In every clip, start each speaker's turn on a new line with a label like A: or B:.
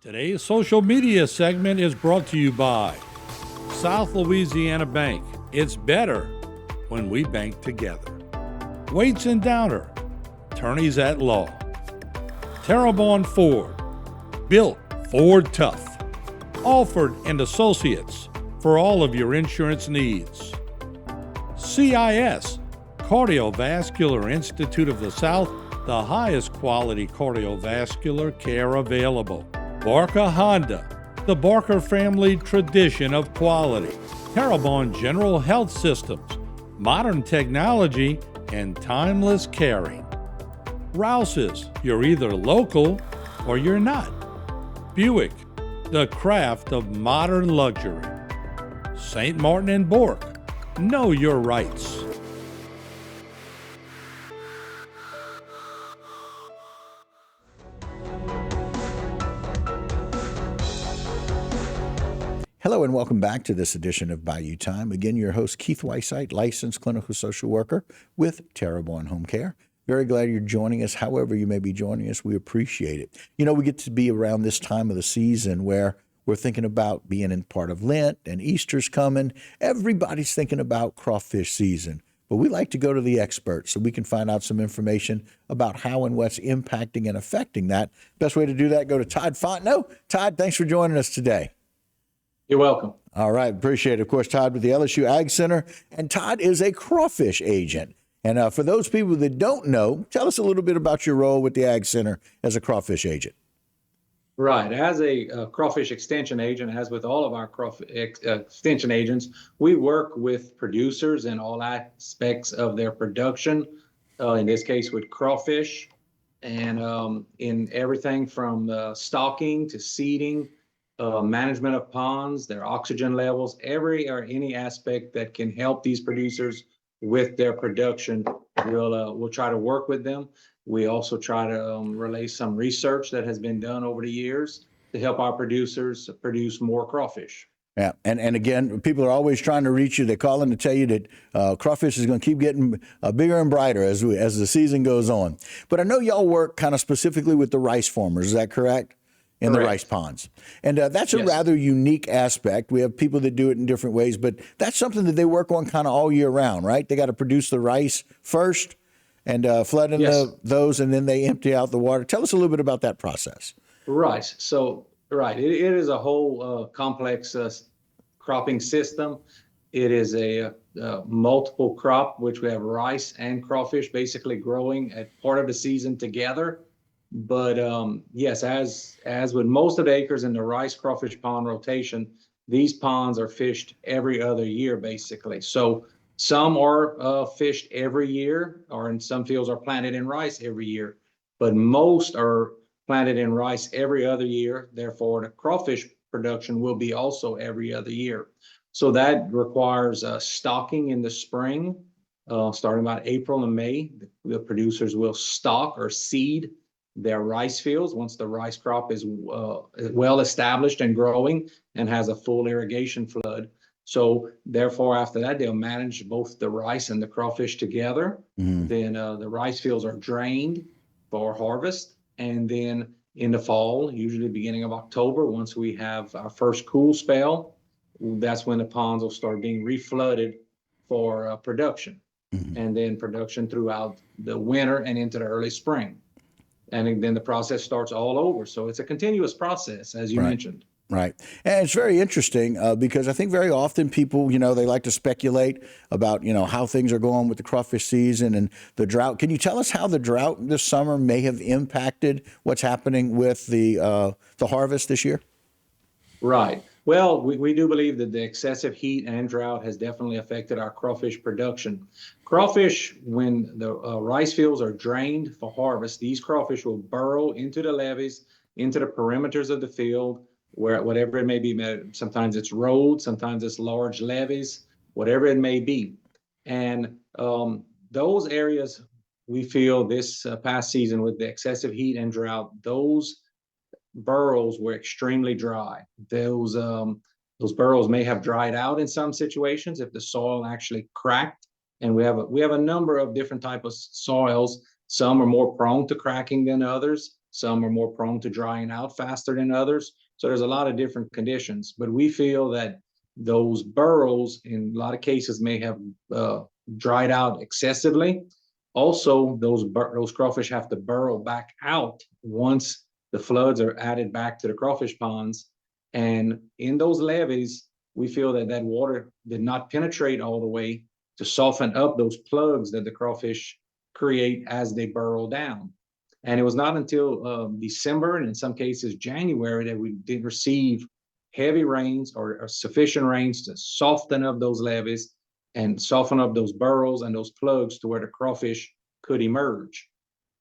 A: Today's social media segment is brought to you by South Louisiana Bank. It's better when we bank together. Waits and Downer, attorneys at law. Terrebonne Ford, built Ford tough. Alford and Associates for all of your insurance needs. CIS, Cardiovascular Institute of the South, the highest quality cardiovascular care available. Barker Honda, the Barker family tradition of quality. Terrebonne General Health Systems, modern technology and timeless caring. Rouse's, you're either local or you're not. Buick, the craft of modern luxury. St. Martin and Bork, know your rights.
B: Hello and welcome back to this edition of Bayou Time. Again, your host, Keith Weissite, licensed clinical social worker with Terrebonne Home Care. Very glad you're joining us. However you may be joining us, we appreciate it. You know, we get to be around this time of the season where we're thinking about being in part of Lent and Easter's coming. Everybody's thinking about crawfish season. But we like to go to the experts so we can find out some information about how and what's impacting and affecting that. Best way to do that, go to Todd Fontenot. Todd, thanks for joining us today.
C: You're welcome.
B: All right. Appreciate it. Of course, Todd with the LSU Ag Center. And Todd is a crawfish agent. And for those people that don't know, tell us a little bit about your role with the Ag Center as a crawfish agent.
C: Right. As a crawfish extension agent, as with all of our extension agents, we work with producers in all aspects of their production, in this case with crawfish, and in everything from stocking to seeding, management of ponds, their oxygen levels, every or any aspect that can help these producers with their production. We'll try to work with them. We also try to relay some research that has been done over the years to help our producers produce more crawfish.
B: Yeah, and again, people are always trying to reach you. They call in to tell you that crawfish is going to keep getting bigger and brighter as the season goes on. But I know y'all work kind of specifically with the rice farmers. Is that correct? In the rice ponds. And that's a rather unique aspect. We have people that do it in different ways, but that's something that they work on kind of all year round, right? They got to produce the rice first and flood in those, and then they empty out the water. Tell us a little bit about that process.
C: Right. So, it is a whole complex cropping system. It is a multiple crop, which we have rice and crawfish basically growing at part of the season together. But yes, as with most of the acres in the rice crawfish pond rotation, these ponds are fished every other year, basically. So some are fished every year, or in some fields are planted in rice every year, but most are planted in rice every other year. Therefore, the crawfish production will be also every other year. So that requires stocking in the spring, starting about April and May. The producers will stock or seed their rice fields once the rice crop is well established and growing and has a full irrigation flood. So therefore, after that, they'll manage both the rice and the crawfish together. Then the rice fields are drained for harvest. And then in the fall, usually beginning of October, once we have our first cool spell, that's when the ponds will start being reflooded for production. And then production throughout the winter and into the early spring. And then the process starts all over. So it's a continuous process, as you mentioned.
B: Right. And it's very interesting because I think very often people, they like to speculate about, how things are going with the crawfish season and the drought. Can you tell us how the drought this summer may have impacted what's happening with the harvest this year?
C: Right. Well, we do believe that the excessive heat and drought has definitely affected our crawfish production. Crawfish, when the rice fields are drained for harvest, these crawfish will burrow into the levees, into the perimeters of the field, where whatever it may be. Sometimes it's roads, sometimes it's large levees, whatever it may be. And those areas, we feel this past season with the excessive heat and drought, those burrows were extremely dry. Those burrows may have dried out in some situations if the soil actually cracked. And we have a number of different types of soils. Some are more prone to cracking than others. Some are more prone to drying out faster than others. So there's a lot of different conditions, but we feel that those burrows in a lot of cases may have dried out excessively. Also, those crawfish have to burrow back out once the floods are added back to the crawfish ponds. And in those levees, we feel that that water did not penetrate all the way to soften up those plugs that the crawfish create as they burrow down. And it was not until December, and in some cases January, that we did receive heavy rains or sufficient rains to soften up those levees and soften up those burrows and those plugs to where the crawfish could emerge.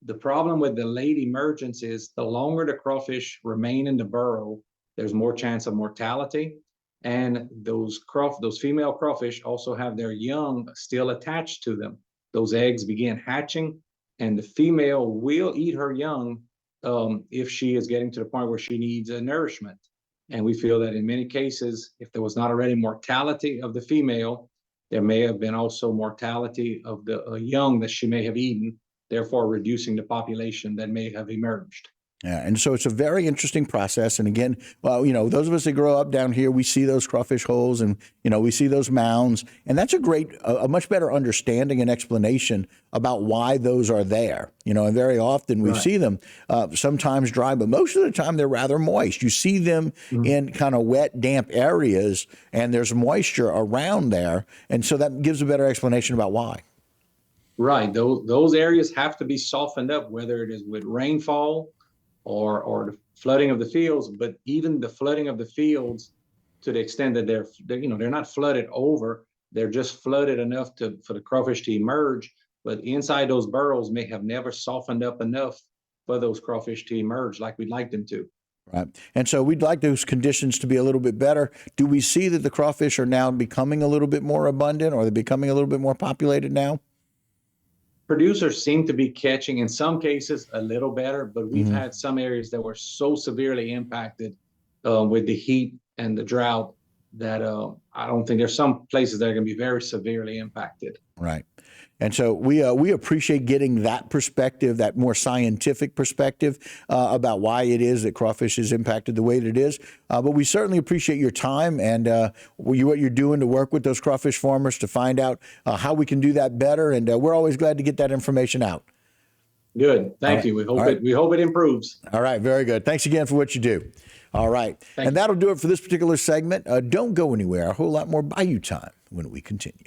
C: The problem with the late emergence is the longer the crawfish remain in the burrow, there's more chance of mortality. And those female crawfish also have their young still attached to them. Those eggs begin hatching, and the female will eat her young if she is getting to the point where she needs a nourishment. And we feel that in many cases, if there was not already mortality of the female, there may have been also mortality of the young that she may have eaten, therefore reducing the population that may have emerged.
B: Yeah, and so it's a very interesting process. And again, well, those of us that grow up down here, we see those crawfish holes and, we see those mounds. And that's a much better understanding and explanation about why those are there. And very often we see them sometimes dry, but most of the time they're rather moist. You see them in kind of wet, damp areas, and there's moisture around there. And so that gives a better explanation about why.
C: Right. Those areas have to be softened up, whether it is with rainfall or the flooding of the fields, but even the flooding of the fields, to the extent that they're not flooded over, they're just flooded enough for the crawfish to emerge, but inside those burrows may have never softened up enough for those crawfish to emerge like we'd like them to.
B: Right. And so we'd like those conditions to be a little bit better. Do we see that the crawfish are now becoming a little bit more abundant, or they're becoming a little bit more populated now?
C: Producers seem to be catching, in some cases, a little better, but we've had some areas that were so severely impacted with the heat and the drought that I don't think there's some places that are going to be very severely impacted.
B: Right. And so we appreciate getting that perspective, that more scientific perspective about why it is that crawfish is impacted the way that it is. But we certainly appreciate your time and what you're doing to work with those crawfish farmers to find out how we can do that better. And we're always glad to get that information out.
C: Good. Thank you. We hope it improves.
B: All right. Very good. Thanks again for what you do. All right. And that'll do it for this particular segment. Don't go anywhere. A whole lot more Bayou time when we continue.